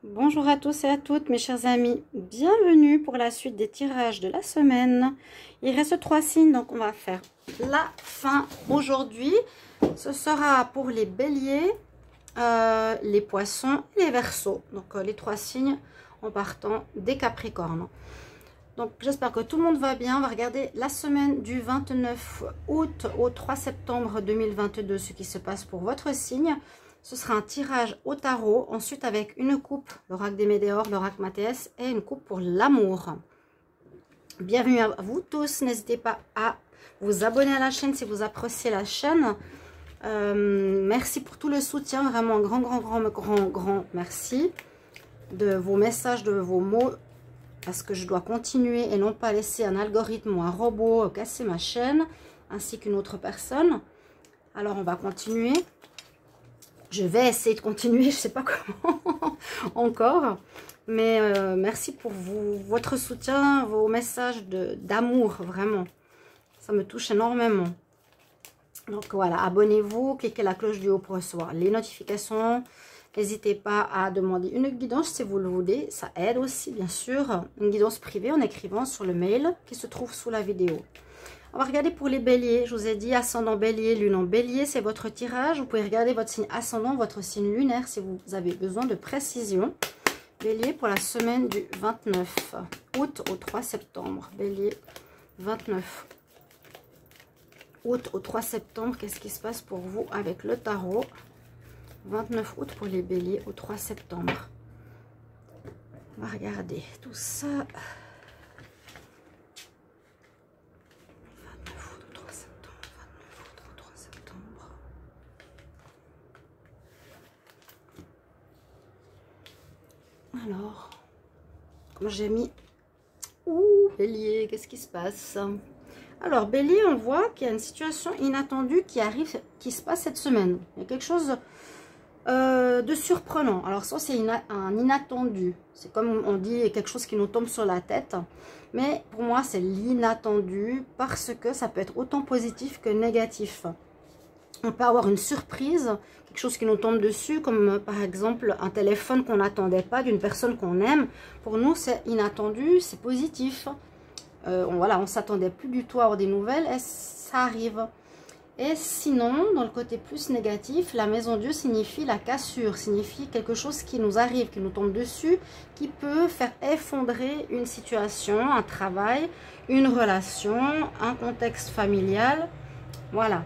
Bonjour à tous et à toutes mes chers amis, bienvenue pour la suite des tirages de la semaine. Il reste 3 signes, donc on va faire la fin aujourd'hui. Ce sera pour les béliers, les poissons et les verseaux. Donc les 3 signes en partant des capricornes. Donc j'espère que tout le monde va bien. On va regarder la semaine du 29 août au 3 septembre 2022, ce qui se passe pour votre signe. Ce sera un tirage au tarot, ensuite avec une coupe, l'oracle des Médéors, l'oracle Mathéès, et une coupe pour l'amour. Bienvenue à vous tous, n'hésitez pas à vous abonner à la chaîne si vous appréciez la chaîne. Merci pour tout le soutien, vraiment un grand merci de vos messages, de vos mots, parce que je dois continuer et non pas laisser un algorithme ou un robot casser ma chaîne, ainsi qu'une autre personne. Alors on va continuer. Je vais essayer de continuer, je ne sais pas comment encore. Mais merci pour votre soutien, vos messages d'amour, vraiment. Ça me touche énormément. Donc voilà, abonnez-vous, cliquez la cloche du haut pour recevoir les notifications. N'hésitez pas à demander une guidance si vous le voulez. Ça aide aussi, bien sûr. Une guidance privée en écrivant sur le mail qui se trouve sous la vidéo. On va regarder pour les béliers. Je vous ai dit ascendant bélier, lune en bélier, c'est votre tirage. Vous pouvez regarder votre signe ascendant, votre signe lunaire si vous avez besoin de précision. Bélier pour la semaine du 29 août au 3 septembre. Bélier, 29 août au 3 septembre. Qu'est-ce qui se passe pour vous avec le tarot? 29 août pour les béliers au 3 septembre. On va regarder tout ça. Alors, comme j'ai mis... Ouh, bélier, qu'est-ce qui se passe? Alors, bélier, on voit qu'il y a une situation inattendue qui arrive, qui se passe cette semaine. Il y a quelque chose de surprenant. Alors, ça, c'est un inattendu. C'est comme on dit, quelque chose qui nous tombe sur la tête. Mais pour moi, c'est l'inattendu parce que ça peut être autant positif que négatif. On peut avoir une surprise, quelque chose qui nous tombe dessus, comme par exemple un téléphone qu'on n'attendait pas d'une personne qu'on aime. Pour nous, c'est inattendu, c'est positif. Voilà, on ne s'attendait plus du tout à avoir des nouvelles et ça arrive. Et sinon, dans le côté plus négatif, la maison Dieu signifie la cassure, signifie quelque chose qui nous arrive, qui nous tombe dessus, qui peut faire effondrer une situation, un travail, une relation, un contexte familial. Voilà.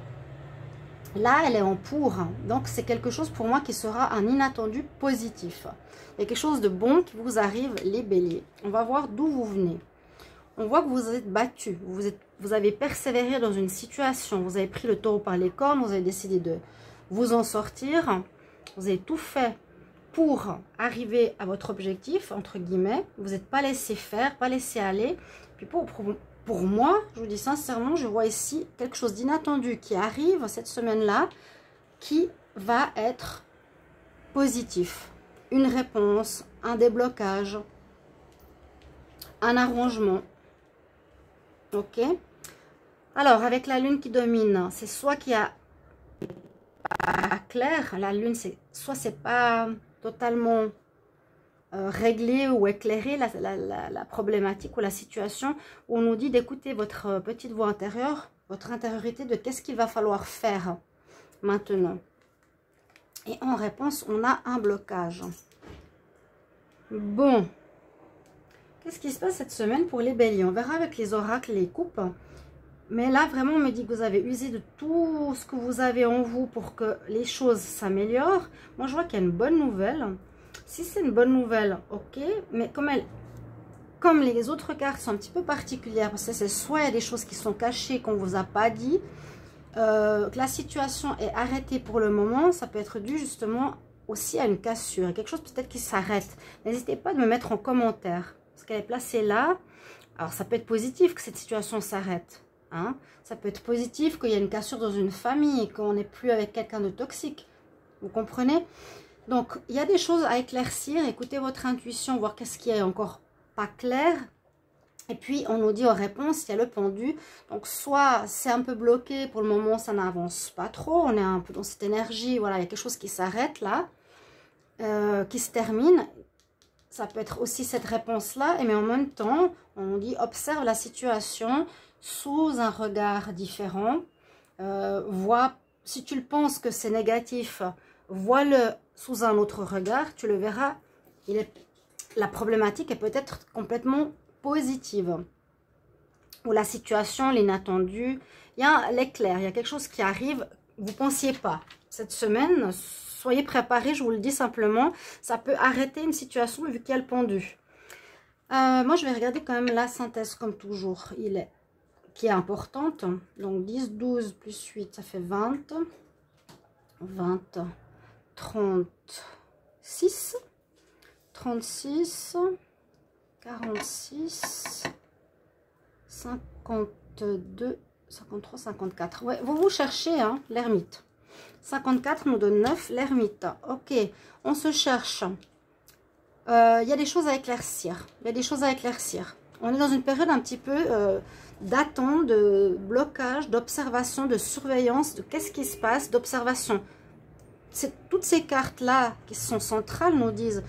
Là, elle est en pour, donc c'est quelque chose pour moi qui sera un inattendu positif. Il y a quelque chose de bon qui vous arrive, les béliers. On va voir d'où vous venez. On voit que vous êtes battu, vous avez persévéré dans une situation, vous avez pris le taureau par les cornes, vous avez décidé de vous en sortir. Vous avez tout fait pour arriver à votre objectif, entre guillemets. Vous n'êtes pas laissé faire, pas laissé aller. Puis pour moi, je vous dis sincèrement, je vois ici quelque chose d'inattendu qui arrive cette semaine-là, qui va être positif. Une réponse, un déblocage, un arrangement. Ok? Alors, avec la lune qui domine, c'est soit qu'il y a pas clair, la lune, soit c'est pas totalement régler ou éclairer la problématique ou la situation, où on nous dit d'écouter votre petite voix intérieure, votre intériorité de qu'est-ce qu'il va falloir faire maintenant. Et en réponse, on a un blocage. Bon, qu'est-ce qui se passe cette semaine pour les béliers? On verra avec les oracles, les coupes. Mais là, vraiment, on me dit que vous avez usé de tout ce que vous avez en vous pour que les choses s'améliorent. Moi, je vois qu'il y a une bonne nouvelle. Si c'est une bonne nouvelle, ok, mais comme les autres cartes sont un petit peu particulières, parce que c'est soit il y a des choses qui sont cachées, qu'on ne vous a pas dit, que la situation est arrêtée pour le moment, ça peut être dû justement aussi à une cassure, quelque chose peut-être qui s'arrête. N'hésitez pas à me mettre en commentaire, parce qu'elle est placée là. Alors ça peut être positif que cette situation s'arrête, hein. Ça peut être positif qu'il y a une cassure dans une famille, qu'on n'est plus avec quelqu'un de toxique, vous comprenez? Donc, il y a des choses à éclaircir. Écoutez votre intuition, voir qu'est-ce qui est encore pas clair. Et puis, on nous dit en réponse, il y a le pendu. Donc, soit c'est un peu bloqué, pour le moment, ça n'avance pas trop. On est un peu dans cette énergie, voilà, il y a quelque chose qui s'arrête là, qui se termine. ça peut être aussi cette réponse-là, mais en même temps, on dit observe la situation sous un regard différent. Vois, si tu le penses que c'est négatif, vois-le sous un autre regard, tu le verras. La problématique est peut-être complètement positive. Ou la situation, l'inattendu, il y a l'éclair, il y a quelque chose qui arrive, vous ne pensiez pas. Cette semaine, soyez préparés, je vous le dis simplement, ça peut arrêter une situation vu qu'il y a le pendu. Moi, je vais regarder quand même la synthèse comme toujours, qui est importante. Donc 10, 12 plus 8, ça fait 20. 20, 36, 36, 46, 52, 53, 54. Ouais, vous cherchez hein, l'ermite. 54 nous donne 9, l'ermite. Ok, on se cherche. Il y a des choses à éclaircir. Il y a des choses à éclaircir. On est dans une période un petit peu d'attente, de blocage, d'observation, de surveillance, de qu'est-ce qui se passe, d'observation. Toutes ces cartes-là qui sont centrales nous disent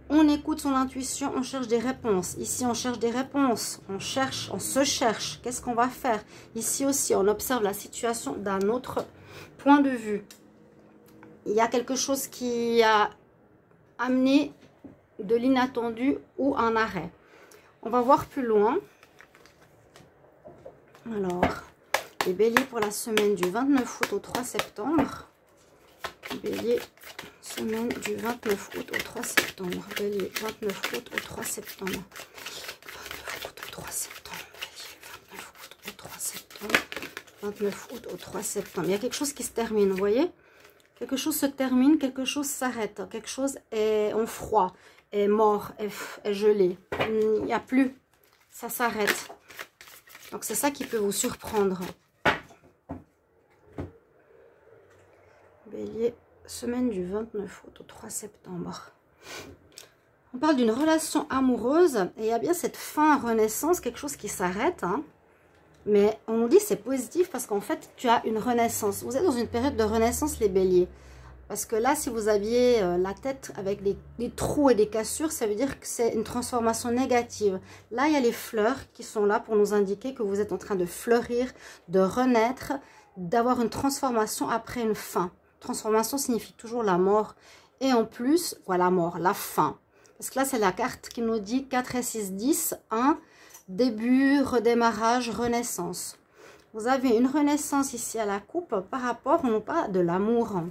on écoute son intuition, on cherche des réponses. Ici, on cherche des réponses. On cherche, on se cherche. Qu'est-ce qu'on va faire? Ici aussi, on observe la situation d'un autre point de vue. Il y a quelque chose qui a amené de l'inattendu ou un arrêt. On va voir plus loin. Alors, les béliers pour la semaine du 29 août au 3 septembre. Bélier, semaine du 29 août au 3 septembre. Bélier, 29 août au 3 septembre. 29 août au 3 septembre. Bélier, 29 août au 3 septembre. 29 août au 3 septembre. Il y a quelque chose qui se termine, vous voyez? Quelque chose se termine, quelque chose s'arrête. Quelque chose est en froid, est mort, est gelé. Il n'y a plus. Ça s'arrête. Donc c'est ça qui peut vous surprendre. Bélier, semaine du 29 août au 3 septembre. On parle d'une relation amoureuse et il y a bien cette fin renaissance, quelque chose qui s'arrête. Hein. Mais on nous dit c'est positif parce qu'en fait tu as une renaissance. Vous êtes dans une période de renaissance les béliers. Parce que là si vous aviez la tête avec des trous et des cassures, ça veut dire que c'est une transformation négative. Là il y a les fleurs qui sont là pour nous indiquer que vous êtes en train de fleurir, de renaître, d'avoir une transformation après une fin. Transformation signifie toujours la mort. Et en plus, voilà la mort, la fin. Parce que là, c'est la carte qui nous dit 4 et 6, 10, 1, début, redémarrage, renaissance. Vous avez une renaissance ici à la coupe par rapport, on nous parle de l'amour.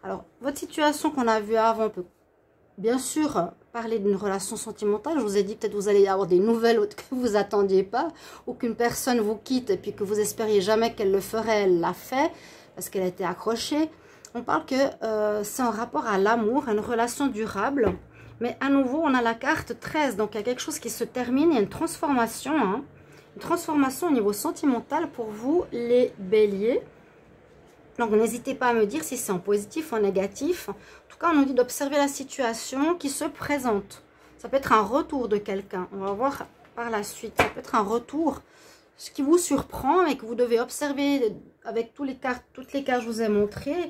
Alors, votre situation qu'on a vue avant, on peut bien sûr parler d'une relation sentimentale. Je vous ai dit, peut-être vous allez avoir des nouvelles que vous attendiez pas, ou qu'une personne vous quitte et puis que vous espériez jamais qu'elle le ferait, elle l'a fait, parce qu'elle a été accrochée. On parle que c'est en rapport à l'amour, à une relation durable. Mais à nouveau, on a la carte 13. Donc, il y a quelque chose qui se termine. Il y a une transformation. Hein, une transformation au niveau sentimental pour vous, les béliers. Donc, n'hésitez pas à me dire si c'est en positif ou en négatif. En tout cas, on nous dit d'observer la situation qui se présente. Ça peut être un retour de quelqu'un. On va voir par la suite. Ça peut être un retour. Ce qui vous surprend et que vous devez observer avec toutes les cartes que je vous ai montrées.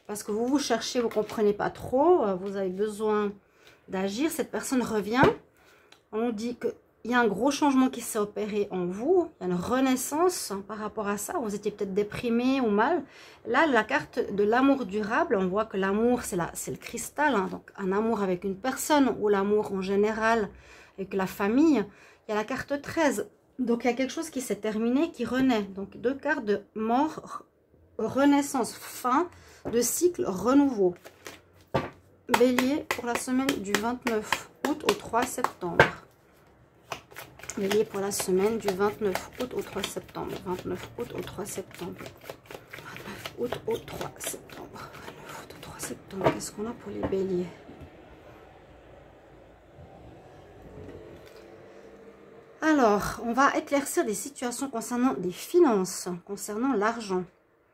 Parce que vous cherchez, vous ne comprenez pas trop, vous avez besoin d'agir. Cette personne revient. On dit qu'il y a un gros changement qui s'est opéré en vous. Il y a une renaissance par rapport à ça. Vous étiez peut-être déprimé ou mal. Là, la carte de l'amour durable, on voit que l'amour, c'est le cristal. Hein, donc, un amour avec une personne ou l'amour en général avec la famille. Il y a la carte 13. Donc, il y a quelque chose qui s'est terminé, qui renaît. Donc, 2 cartes de mort, renaissance, fin de cycle, renouveau. Bélier pour la semaine du 29 août au 3 septembre. Bélier pour la semaine du 29 août au 3 septembre. 29 août au 3 septembre. 29 août au 3 septembre. 29 août au 3 septembre. Qu'est-ce qu'on a pour les béliers? Alors, on va éclaircir des situations concernant des finances, concernant l'argent.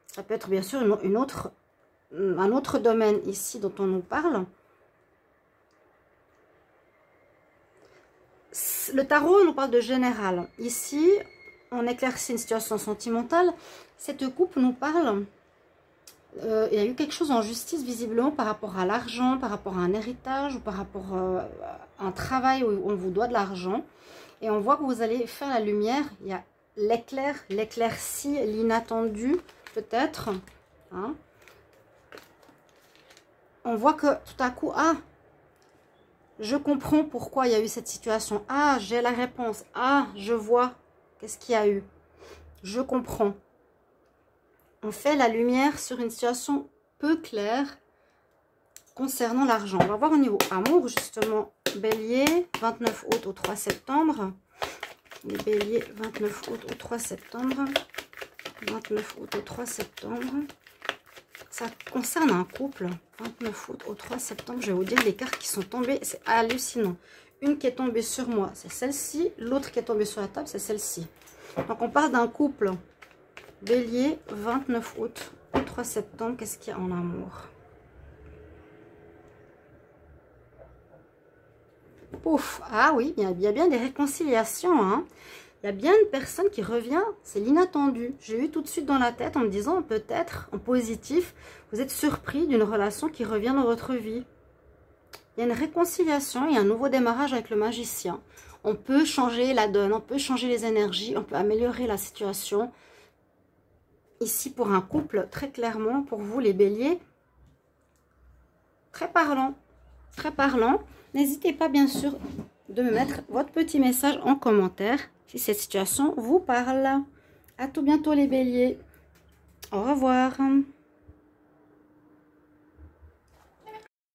Ça peut être bien sûr un autre domaine ici dont on nous parle. Le tarot nous parle de général. Ici, on éclaircit une situation sentimentale. Cette coupe nous parle Il y a eu quelque chose en justice visiblement par rapport à l'argent, par rapport à un héritage ou par rapport à un travail où on vous doit de l'argent. Et on voit que vous allez faire la lumière. Il y a l'éclair, l'éclaircie, l'inattendu peut-être. Hein. On voit que tout à coup, ah, je comprends pourquoi il y a eu cette situation. Ah, j'ai la réponse. Ah, je vois qu'est-ce qu'il y a eu. Je comprends. On fait la lumière sur une situation peu claire concernant l'argent. On va voir au niveau amour, justement, Bélier, 29 août au 3 septembre. Les béliers, 29 août au 3 septembre. 29 août au 3 septembre. Ça concerne un couple. 29 août au 3 septembre. Je vais vous dire les cartes qui sont tombées. C'est hallucinant. Une qui est tombée sur moi, c'est celle-ci. L'autre qui est tombée sur la table, c'est celle-ci. Donc, on parle d'un couple. Bélier, 29 août au 3 septembre. Qu'est-ce qu'il y a en amour? Pouf. Ah oui, il y a bien des réconciliations. Hein. Il y a bien une personne qui revient. C'est l'inattendu. J'ai eu tout de suite dans la tête en me disant peut-être en positif, vous êtes surpris d'une relation qui revient dans votre vie. Il y a une réconciliation, il y a un nouveau démarrage avec le magicien. On peut changer la donne, on peut changer les énergies, on peut améliorer la situation. Ici, pour un couple, très clairement, pour vous les béliers, très parlant. Très parlant. N'hésitez pas, bien sûr, de me mettre votre petit message en commentaire si cette situation vous parle. À tout bientôt les béliers. Au revoir.